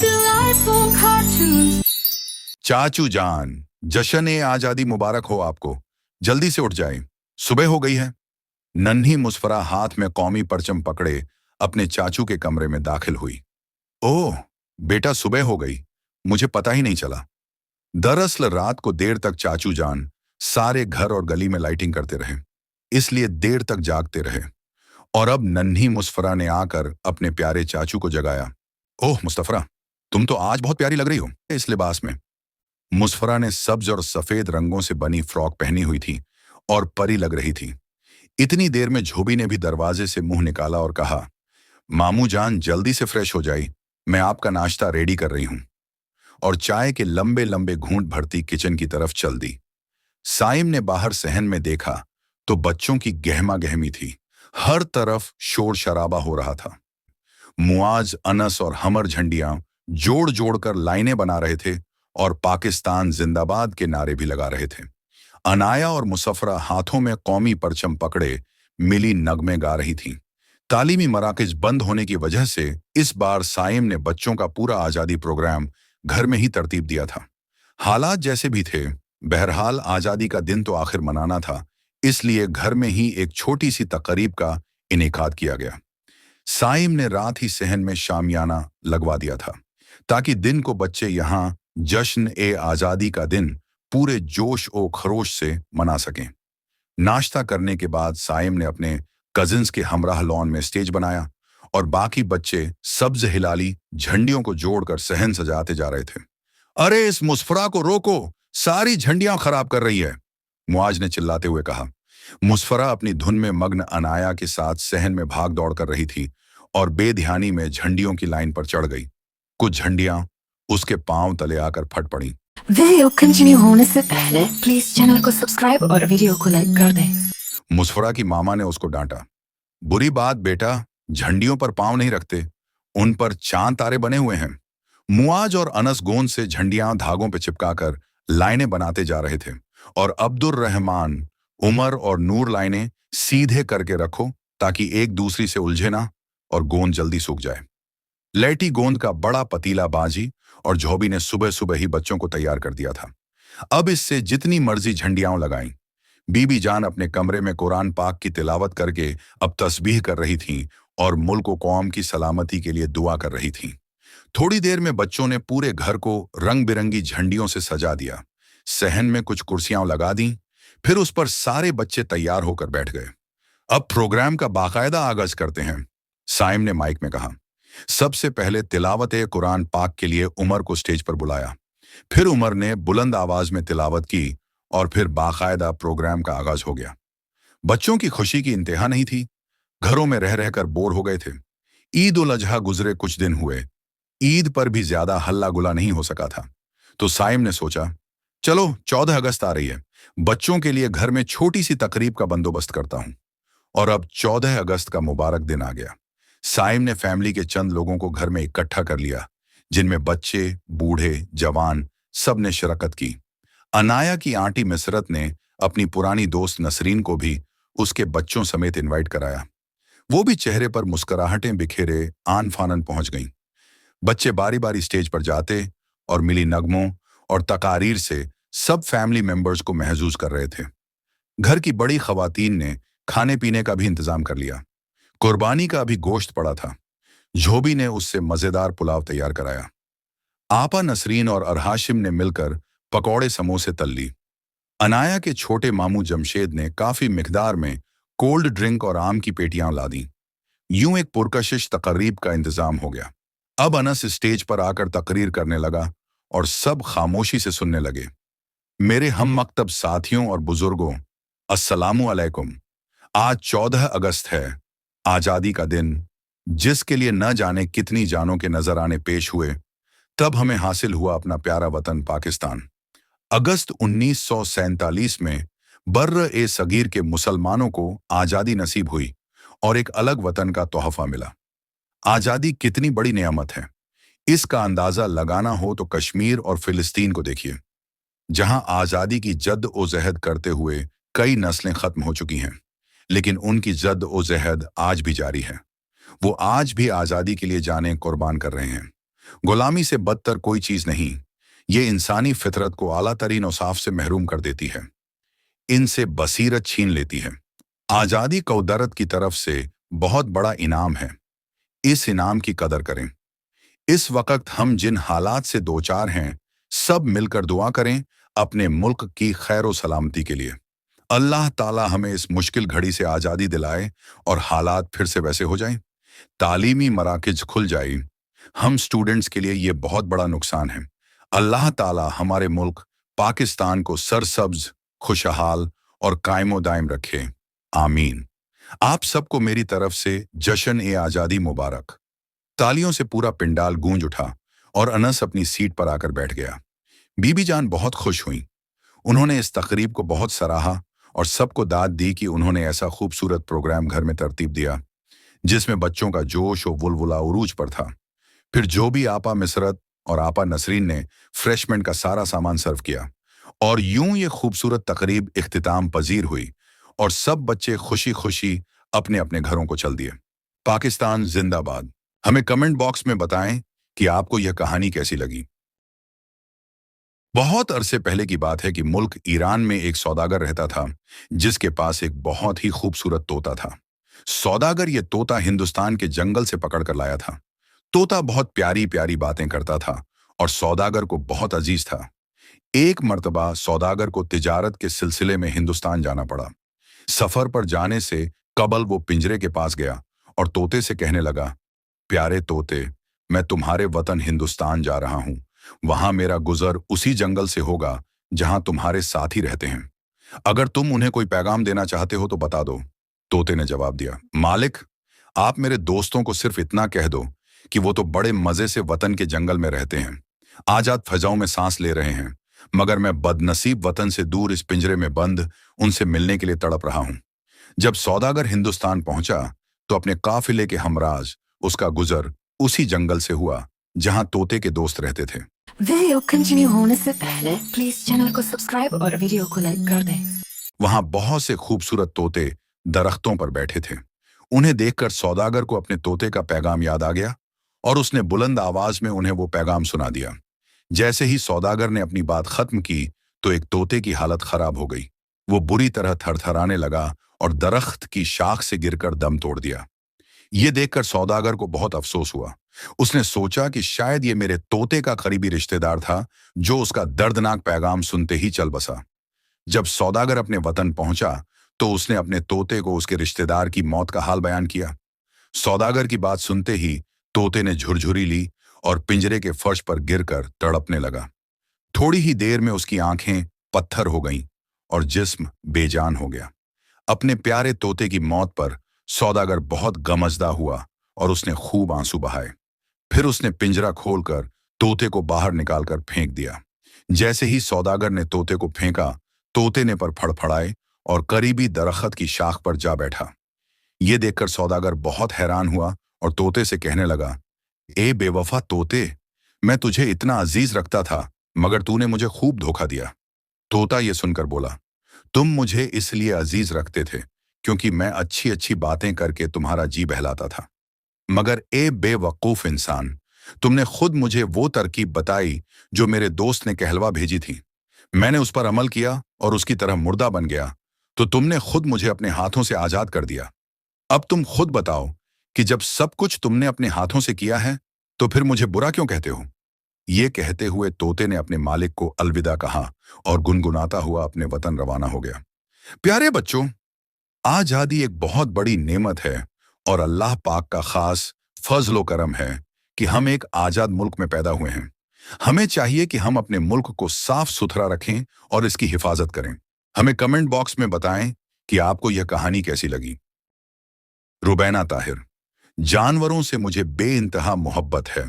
Delightful cartoons. चाचू जान, जश्न ए आजादी मुबारक हो आपको। जल्दी से उठ जाए, सुबह हो गई है। नन्ही मुस्फरा हाथ में कौमी परचम पकड़े अपने चाचू के कमरे में दाखिल हुई। ओह बेटा, सुबह हो गई, मुझे पता ही नहीं चला। दरअसल रात को देर तक चाचू जान सारे घर और गली में लाइटिंग करते रहे, इसलिए देर तक जागते रहे। और अब नन्ही मुस्फरा ने आकर अपने प्यारे चाचू को जगाया। ओह मुस्तफरा, तुम तो आज बहुत प्यारी लग रही हो इस लिबास में। मुस्फरा ने सब्ज और सफेद रंगों से बनी फ्रॉक पहनी हुई थी और परी लग रही थी। इतनी देर में झोबी ने भी दरवाजे से मुंह निकाला और कहा, मामू जान जल्दी से फ्रेश हो जाई, मैं आपका नाश्ता रेडी कर रही हूं। और चाय के लंबे लंबे घूंट भरती किचन की तरफ चल दी। साइम ने बाहर सहन में देखा तो बच्चों की गहमा गहमी थी। हर तरफ शोर शराबा हो रहा था। मुआज, अनस और हमर झंडियां जोड़ जोड़ कर लाइनें बना रहे थे और पाकिस्तान जिंदाबाद के नारे भी लगा रहे थे। अनाया और मुसफरा हाथों में कौमी परचम पकड़े मिली नगमे गा रही थीं। तालीमी मराकज बंद होने की वजह से इस बार साइम ने बच्चों का पूरा आज़ादी प्रोग्राम घर में ही तरतीब दिया था। हालात जैसे भी थे, बहरहाल आज़ादी का दिन तो आखिर मनाना था, इसलिए घर में ही एक छोटी सी तकरीब का इनेकाद किया गया। साइम ने रात ही सहन में शामियाना लगवा दिया था ताकि दिन को बच्चे यहाँ जश्न ए आज़ादी का दिन पूरे जोश और खरोश से मना सकें। नाश्ता करने के बाद साइम ने अपने कजिन्स के हमराह लॉन में स्टेज बनाया और बाकी बच्चे सब्ज हिलाली झंडियों को जोड़कर सहन सजाते जा रहे थे। अरे इस मुस्फरा को रोको, सारी झंडियां खराब कर रही है, मुआज ने चिल्लाते हुए कहा। मुस्फरा अपनी धुन में मग्न अनाया के साथ सहन में भाग दौड़ कर रही थी और बेध्यानी में झंडियों की लाइन पर चढ़ गई। कुछ झंडियां उसके पांव तले आकर फट पड़ी। वीडियो कंटिन्यू होने से पहले प्लीज चैनल को सब्सक्राइब और वीडियो को लाइक कर दें। मुस्फरा की मामा ने उसको डांटा। बुरी बात बेटा, झंडियों पर पांव नहीं रखते, उन पर चांद तारे बने हुए हैं। मुआज और अनस गोंद से झंडियां धागों पर चिपकाकर लाइनें बनाते जा रहे थे और अब्दुल रहमान, उमर और नूर लाइनें सीधे करके रखो ताकि एक दूसरी से उलझे ना और गोंद जल्दी सूख जाए। लेटी गोंद का बड़ा पतीला बाजी और झोबी ने सुबह सुबह ही बच्चों को तैयार कर दिया था। अब इससे जितनी मर्जी झंडियां लगाईं। बीबी जान अपने कमरे में कुरान पाक की तिलावत करके अब तस्बीह कर रही थीं और मुल्क व कौम की सलामती के लिए दुआ कर रही थीं। थोड़ी देर में बच्चों ने पूरे घर को रंग बिरंगी झंडियों से सजा दिया। सहन में कुछ कुर्सियां लगा दी, फिर उस पर सारे बच्चे तैयार होकर बैठ गए। अब प्रोग्राम का बाकायदा आगाज करते हैं, साइम ने माइक में कहा। सबसे पहले तिलावत कुरान पाक के लिए उमर को स्टेज पर बुलाया। फिर उमर ने बुलंद आवाज में तिलावत की और फिर बाकायदा प्रोग्राम का आगाज हो गया। बच्चों की खुशी की इंतहा नहीं थी। घरों में रह रहकर बोर हो गए थे। ईद उल अजहा गुजरे कुछ दिन हुए। ईद पर भी ज्यादा हल्ला गुला नहीं हो सका था, तो साइम ने सोचा, चलो 14 अगस्त आ रही है, बच्चों के लिए घर में छोटी सी तकरीब का बंदोबस्त करता हूं। और अब 14 अगस्त का मुबारक दिन आ गया। साइम ने फैमिली के चंद लोगों को घर में इकट्ठा कर लिया, जिनमें बच्चे, बूढ़े, जवान सब ने शिरकत की। अनाया की आंटी मिसरत ने अपनी पुरानी दोस्त नसरीन को भी उसके बच्चों समेत इनवाइट कराया। वो भी चेहरे पर मुस्कुराहटें बिखेरे आन फानन पहुंच गईं। बच्चे बारी बारी स्टेज पर जाते और मिली नगमों और तकारीर से सब फैमिली मेंबर्स को महजूज कर रहे थे। घर की बड़ी खवातीन ने खाने पीने का भी इंतजाम कर लिया। कुर्बानी का भी गोश्त पड़ा था। झोबी ने उससे मजेदार पुलाव तैयार कराया। आपा नसरीन और अरहाशिम ने मिलकर पकौड़े समोसे तल ली। अनाया के छोटे मामू जमशेद ने काफी मिकदार में कोल्ड ड्रिंक और आम की पेटियां ला दी। यूं एक पुरकशिश तकरीब का इंतजाम हो गया। अब अनस स्टेज पर आकर तकरीर करने लगा और सब खामोशी से सुनने लगे। मेरे हम मकतब साथियों और बुजुर्गों, अस्सलामु अलैकुम। आज 14 अगस्त है, आज़ादी का दिन, जिसके लिए न जाने कितनी जानों के नजराने पेश हुए, तब हमें हासिल हुआ अपना प्यारा वतन पाकिस्तान। अगस्त 1947 में बर्र ए सगीर के मुसलमानों को आज़ादी नसीब हुई और एक अलग वतन का तोहफा मिला। आज़ादी कितनी बड़ी नेमत है, इसका अंदाजा लगाना हो तो कश्मीर और फिलिस्तीन को देखिए, जहां आज़ादी की जद्द-ओ-जहद करते हुए कई नस्लें खत्म हो चुकी हैं, लेकिन उनकी जद्द-ओ-जहद आज भी जारी है। वो आज भी आज़ादी के लिए जानें कुर्बान कर रहे हैं। गुलामी से बदतर कोई चीज नहीं। ये इंसानी फितरत को आला तरीन औसाफ से महरूम कर देती है, इनसे बसीरत छीन लेती है। आजादी कौदरत की तरफ से बहुत बड़ा इनाम है, इस इनाम की कदर करें। इस वक्त हम जिन हालात से दो चार हैं, सब मिलकर दुआ करें अपने मुल्क की खैर व सलामती के लिए। अल्लाह ताला हमें इस मुश्किल घड़ी से आज़ादी दिलाए और हालात फिर से वैसे हो जाएं, तालीमी मराकिज खुल जाए। हम स्टूडेंट्स के लिए ये बहुत बड़ा नुकसान है। अल्लाह ताला हमारे मुल्क पाकिस्तान को सरसब्ज, खुशहाल और कायमो दायम रखे। आमीन। आप सबको मेरी तरफ से जश्न ए आज़ादी मुबारक। तालियों से पूरा पिंडाल गूंज उठा और अनस अपनी सीट पर आकर बैठ गया। बीबी जान बहुत खुश हुई। उन्होंने इस तकरीब को बहुत सराहा और सबको दाद दी कि उन्होंने ऐसा खूबसूरत प्रोग्राम घर में तरतीब दिया जिसमें बच्चों का जोश और वुलवुला उरूज पर था। फिर जो भी आपा मिसरत और आपा नसरीन ने फ्रेशमेंट का सारा सामान सर्व किया और यूं ये खूबसूरत तकरीब इख्तिताम पजीर हुई और सब बच्चे खुशी खुशी अपने अपने घरों को चल दिए। पाकिस्तान जिंदाबाद। हमें कमेंट बॉक्स में बताएं कि आपको यह कहानी कैसी लगी। बहुत अरसे पहले की बात है कि मुल्क ईरान में एक सौदागर रहता था जिसके पास एक बहुत ही खूबसूरत तोता था। सौदागर ये तोता हिंदुस्तान के जंगल से पकड़ कर लाया था। तोता बहुत प्यारी प्यारी बातें करता था और सौदागर को बहुत अजीज था। एक मर्तबा सौदागर को तिजारत के सिलसिले में हिंदुस्तान जाना पड़ा। सफर पर जाने से कबल वो पिंजरे के पास गया और तोते से कहने लगा, प्यारे तोते, मैं तुम्हारे वतन हिंदुस्तान जा रहा हूं। वहां मेरा गुजर उसी जंगल से होगा जहां तुम्हारे साथी रहते हैं। अगर तुम उन्हें कोई पैगाम देना चाहते हो तो बता दो। तोते ने जवाब दिया, मालिक, आप मेरे दोस्तों को सिर्फ इतना कह दो कि वो तो बड़े मजे से वतन के जंगल में रहते हैं, आजाद फजाओं में सांस ले रहे हैं, मगर मैं बदनसीब वतन से दूर इस पिंजरे में बंद उनसे मिलने के लिए तड़प रहा हूं। जब सौदागर हिंदुस्तान पहुंचा तो अपने काफिले के हमराज उसका गुजर उसी जंगल से हुआ जहां तोते के दोस्त रहते थे। वीडियो कंटिन्यू होने से पहले प्लीज चैनल को सब्सक्राइब और वीडियो को लाइक कर दें। वहां बहुत से खूबसूरत तोते दरख्तों पर बैठे थे। उन्हें देखकर सौदागर को अपने तोते का पैगाम याद आ गया और उसने बुलंद आवाज में उन्हें वो पैगाम सुना दिया। जैसे ही सौदागर ने अपनी बात खत्म की तो एक तोते की हालत खराब हो गई। वो बुरी तरह थरथराने लगा और दरख्त की शाख से गिरकर दम तोड़ दिया। ये देखकर सौदागर को बहुत अफसोस हुआ। उसने सोचा कि शायद ये मेरे तोते का करीबी रिश्तेदार था जो उसका दर्दनाक पैगाम सुनते ही चल बसा। जब सौदागर अपने वतन पहुंचा तो उसने अपने तोते को उसके रिश्तेदार की मौत का हाल बयान किया। सौदागर की बात सुनते ही तोते ने झुरझुरी ली और पिंजरे के फर्श पर गिरकर तड़पने लगा। थोड़ी ही देर में उसकी आंखें पत्थर हो गईं और जिस्म बेजान हो गया। अपने प्यारे तोते की मौत पर सौदागर बहुत गमजदा हुआ और उसने खूब आंसू बहाए। फिर उसने पिंजरा खोलकर तोते को बाहर निकालकर फेंक दिया। जैसे ही सौदागर ने तोते को फेंका, तोते ने पर फड़फड़ाए और करीबी दरख्त की शाख पर जा बैठा। ये देखकर सौदागर बहुत हैरान हुआ और तोते से कहने लगा, ए बेवफा तोते, मैं तुझे इतना अजीज रखता था मगर तूने मुझे खूब धोखा दिया। तोता ये सुनकर बोला, तुम मुझे इसलिए अजीज रखते थे क्योंकि मैं अच्छी अच्छी बातें करके तुम्हारा जी बहलाता था, मगर ए बेवकूफ इंसान, तुमने खुद मुझे वो तरकीब बताई जो मेरे दोस्त ने कहलवा भेजी थी। मैंने उस पर अमल किया और उसकी तरह मुर्दा बन गया तो तुमने खुद मुझे अपने हाथों से आजाद कर दिया। अब तुम खुद बताओ कि जब सब कुछ तुमने अपने हाथों से किया है तो फिर मुझे बुरा क्यों कहते हो। ये कहते हुए तोते ने अपने मालिक को अलविदा कहा और गुनगुनाता हुआ अपने वतन रवाना हो गया। प्यारे बच्चों, आजादी एक बहुत बड़ी नेमत है और अल्लाह पाक का खास फजलो करम है कि हम एक आजाद मुल्क में पैदा हुए हैं। हमें चाहिए कि हम अपने मुल्क को साफ सुथरा रखें और इसकी हिफाजत करें। हमें कमेंट बॉक्स में बताएं कि आपको यह कहानी कैसी लगी। रुबैना ताहिर, जानवरों से मुझे बेइंतहा मोहब्बत है।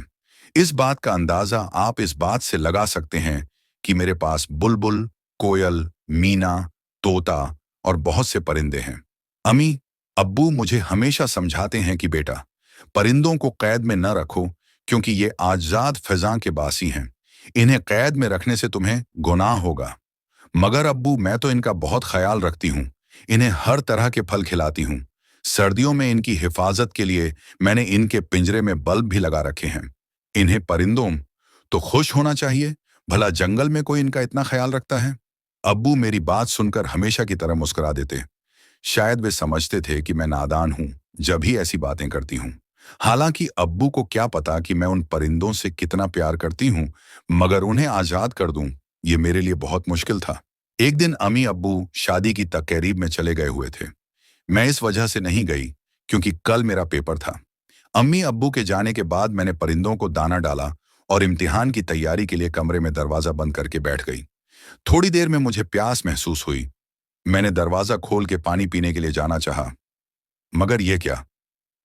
इस बात का अंदाजा आप इस बात से लगा सकते हैं कि मेरे पास बुलबुल, कोयल, मीना, तोता और बहुत से परिंदे हैं। अम्मी अब्बू मुझे हमेशा समझाते हैं कि बेटा, परिंदों को कैद में न रखो क्योंकि ये आजाद फिजा के बासी हैं। इन्हें कैद में रखने से तुम्हें गुनाह होगा। मगर अब्बू, मैं तो इनका बहुत ख्याल रखती हूँ। इन्हें हर तरह के फल खिलाती हूँ। सर्दियों में इनकी हिफाजत के लिए मैंने इनके पिंजरे में बल्ब भी लगा रखे हैं। इन्हें परिंदों तो खुश होना चाहिए, भला जंगल में कोई इनका इतना ख्याल रखता है। अब्बू मेरी बात सुनकर हमेशा की तरह मुस्कुरा देते। शायद वे समझते थे कि मैं नादान हूं जब ही ऐसी बातें करती हूं। हालांकि अब्बू को क्या पता कि मैं उन परिंदों से कितना प्यार करती हूं, मगर उन्हें आजाद कर दूं ये मेरे लिए बहुत मुश्किल था। एक दिन अम्मी अब्बू शादी की तकरीब में चले गए हुए थे। मैं इस वजह से नहीं गई क्योंकि कल मेरा पेपर था। अम्मी अब्बू के जाने के बाद मैंने परिंदों को दाना डाला और इम्तिहान की तैयारी के लिए कमरे में दरवाजा बंद करके बैठ गई। थोड़ी देर में मुझे प्यास महसूस हुई। मैंने दरवाजा खोल के पानी पीने के लिए जाना चाहा, मगर यह क्या,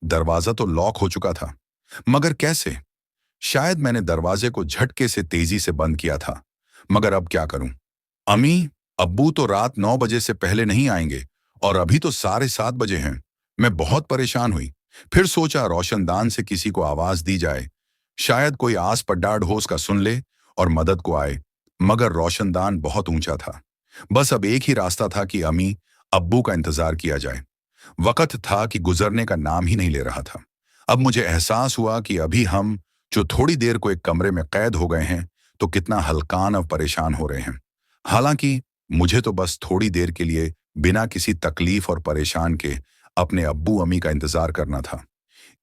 दरवाजा तो लॉक हो चुका था। मगर कैसे? शायद मैंने दरवाजे को झटके से तेजी से बंद किया था, मगर अब क्या करूं? अम्मी अब्बू तो रात 9 बजे से पहले नहीं आएंगे और अभी तो 7:30 बजे हैं। मैं बहुत परेशान हुई। फिर सोचा रोशनदान से किसी को आवाज दी जाए, शायद कोई आस पड्डा ढोस का सुन ले और मदद को आए, मगर रोशनदान बहुत ऊंचा था। बस अब एक ही रास्ता था कि अम्मी अब्बू का इंतजार किया जाए। वक्त था कि गुजरने का नाम ही नहीं ले रहा था। अब मुझे एहसास हुआ कि अभी हम जो थोड़ी देर को एक कमरे में कैद हो गए हैं तो कितना हल्कान और परेशान हो रहे हैं। हालांकि मुझे तो बस थोड़ी देर के लिए बिना किसी तकलीफ और परेशान के अपने अब्बू अम्मी का इंतजार करना था।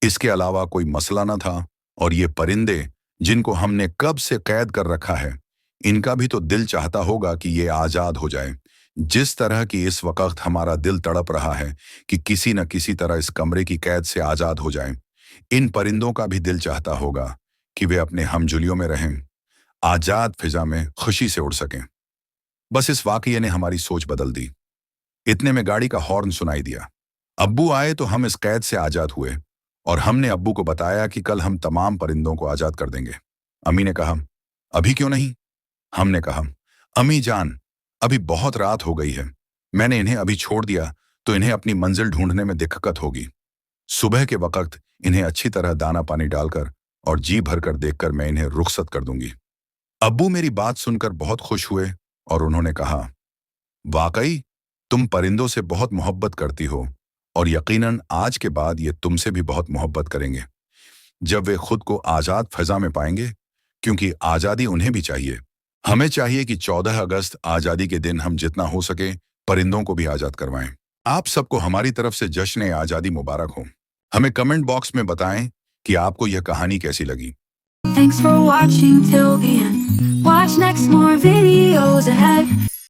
इसके अलावा कोई मसला न था। और ये परिंदे जिनको हमने कब से कैद कर रखा है, इनका भी तो दिल चाहता होगा कि ये आजाद हो जाए, जिस तरह की इस वक्त हमारा दिल तड़प रहा है कि किसी न किसी तरह इस कमरे की कैद से आजाद हो जाए। इन परिंदों का भी दिल चाहता होगा कि वे अपने हमजुलियों में रहें, आजाद फिजा में खुशी से उड़ सकें। बस इस वाकये ने हमारी सोच बदल दी। इतने में गाड़ी का हॉर्न सुनाई दिया। अब्बू आए तो हम इस कैद से आजाद हुए और हमने अब्बू को बताया कि कल हम तमाम परिंदों को आजाद कर देंगे। अम्मी ने कहा, अभी क्यों नहीं? हमने कहा, अम्मी जान, अभी बहुत रात हो गई है। मैंने इन्हें अभी छोड़ दिया तो इन्हें अपनी मंजिल ढूंढने में दिक्कत होगी। सुबह के वक्त इन्हें अच्छी तरह दाना पानी डालकर और जी भरकर देखकर मैं इन्हें रुखसत कर दूंगी। अब्बू मेरी बात सुनकर बहुत खुश हुए और उन्होंने कहा, वाकई तुम परिंदों से बहुत मोहब्बत करती हो और यकीनन आज के बाद ये तुमसे भी बहुत मोहब्बत करेंगे जब वे खुद को आजाद फिजा में पाएंगे, क्योंकि आजादी उन्हें भी चाहिए। हमें चाहिए कि 14 अगस्त आजादी के दिन हम जितना हो सके परिंदों को भी आजाद करवाएं। आप सबको हमारी तरफ से जश्न आजादी मुबारक हो। हमें कमेंट बॉक्स में बताएं कि आपको यह कहानी कैसी लगी। Thanks for watching till the end. Watch next, more videos ahead.